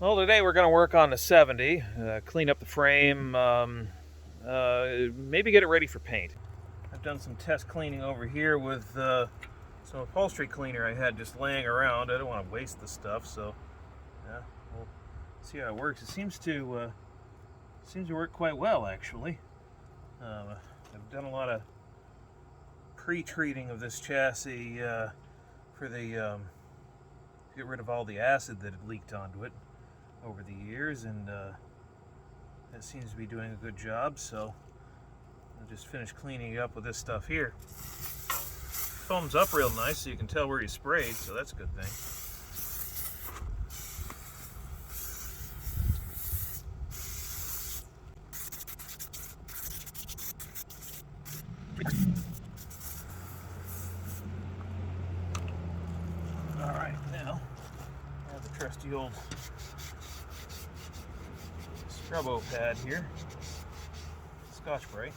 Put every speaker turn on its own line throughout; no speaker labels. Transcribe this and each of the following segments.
Well, today we're going to work on the 70, clean up the frame, maybe get it ready for paint. I've done some test cleaning over here with some upholstery cleaner I had just laying around. I don't want to waste the stuff, so yeah, we'll see how it works. It seems to work quite well, actually. I've done a lot of pre-treating of this chassis for the get rid of all the acid that had leaked onto it over the years, and that seems to be doing a good job. So I'll just finish cleaning it up with this stuff here. Foams up real nice, so you can tell where you sprayed, so that's a good thing. All right, now I have the trusty old Scrubbo pad here, Scotch-Brite.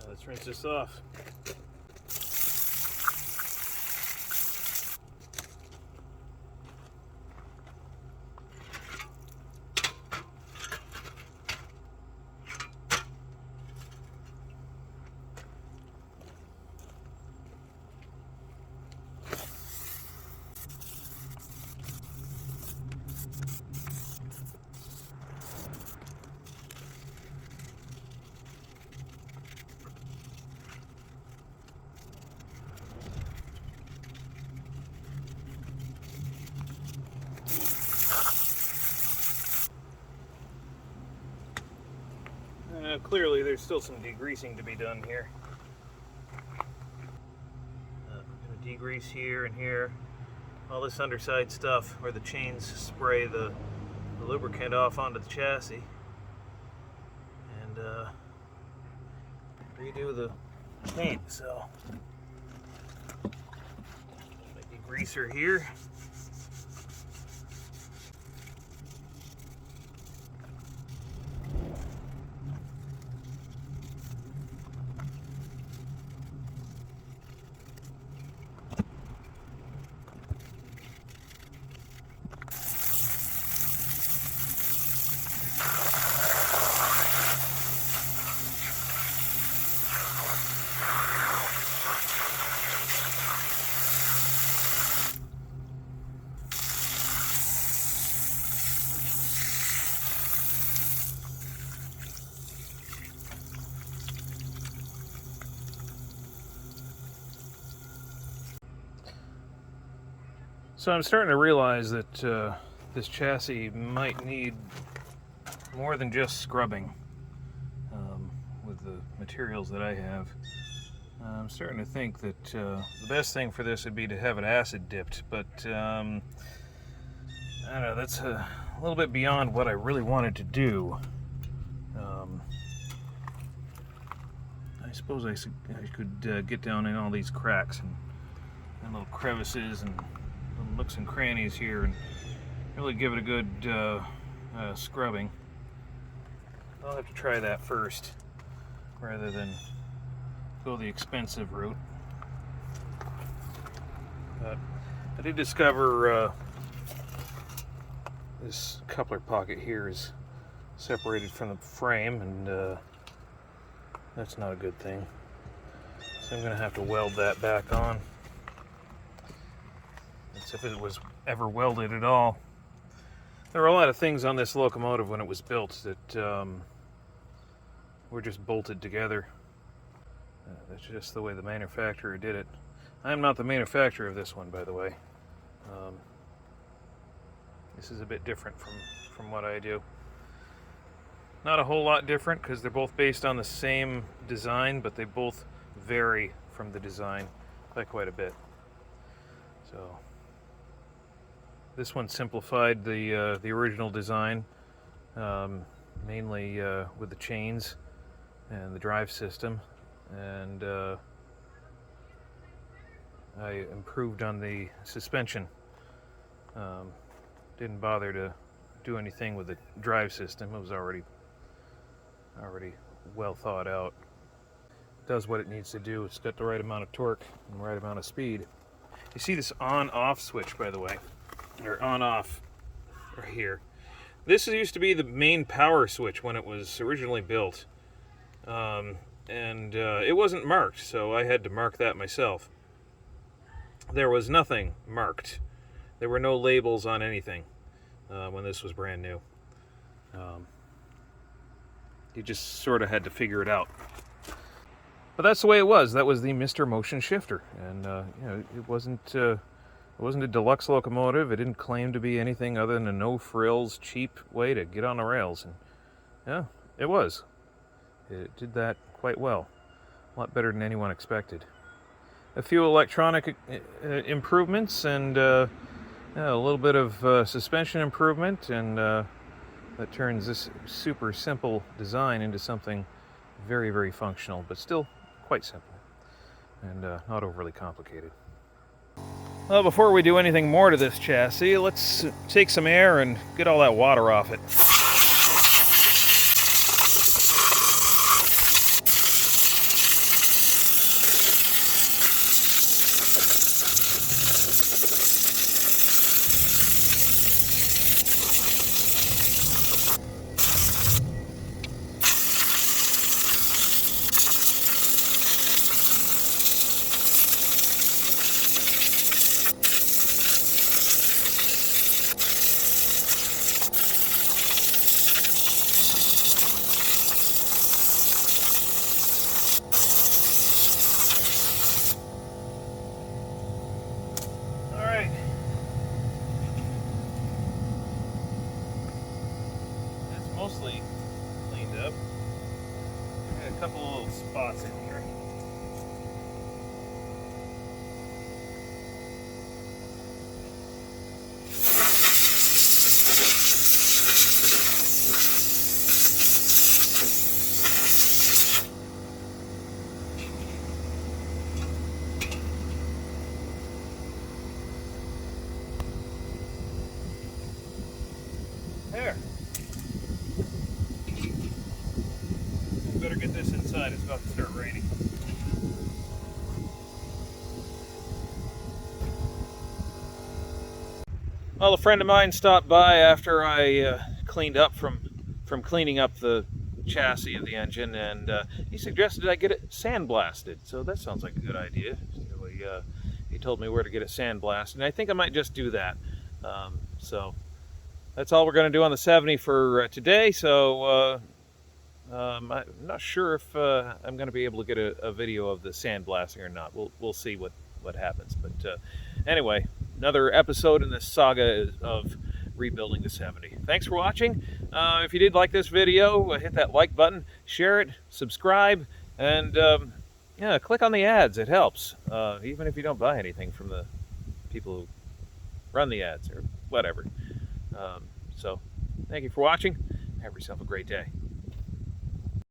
Let's rinse this off. Clearly there's still some degreasing to be done here. I'm going to degrease here and here. All this underside stuff where the chains spray the lubricant off onto the chassis. And redo the paint. So, my degreaser here. So I'm starting to realize that this chassis might need more than just scrubbing with the materials that I have. I'm starting to think that the best thing for this would be to have it acid dipped, but I don't know, that's a little bit beyond what I really wanted to do. I suppose I could get down in all these cracks and little crevices and nooks and crannies here and really give it a good scrubbing. I'll have to try that first rather than go the expensive route. But I did discover this coupler pocket here is separated from the frame, and that's not a good thing. So I'm going to have to weld that back on. As if it was ever welded at all. There were a lot of things on this locomotive when it was built that were just bolted together. That's just the way the manufacturer did it. I'm not the manufacturer of this one, by the way. This is a bit different from what I do. Not a whole lot different because they're both based on the same design, but they both vary from the design by quite a bit. So this one simplified the original design, mainly with the chains and the drive system, and I improved on the suspension. Didn't bother to do anything with the drive system. It was already well thought out. It does what it needs to do. It's got the right amount of torque and the right amount of speed. You see this on-off switch, by the way, or on-off right here. This used to be the main power switch when it was originally built, and it wasn't marked, so I had to mark that myself. There was nothing marked. There were no labels on anything when this was brand new. You just sort of had to figure it out. But that's the way it was. That was the Mr. Motion Shifter, and you know, it wasn't a deluxe locomotive. It didn't claim to be anything other than a no-frills, cheap way to get on the rails, and yeah, it was. It did that quite well. A lot better than anyone expected. A few electronic improvements and a little bit of suspension improvement, and that turns this super simple design into something very, very functional, but still quite simple and not overly complicated. Well, before we do anything more to this chassis, let's take some air and get all that water off it. Mostly cleaned up. I got a couple of little spots in here. There. Better get this inside. It's about to start raining. Well, a friend of mine stopped by after I cleaned up from cleaning up the chassis of the engine, and he suggested I get it sandblasted. So that sounds like a good idea. So he told me where to get it sandblasted, and I think I might just do that. So that's all we're going to do on the 70 for today. So I'm not sure if I'm going to be able to get a video of the sandblasting or not. We'll see what happens. But anyway, another episode in this saga of rebuilding the 70. Thanks for watching. If you did like this video, hit that like button, share it, subscribe, and yeah, click on the ads. It helps, even if you don't buy anything from the people who run the ads or whatever. So thank you for watching. Have yourself a great day.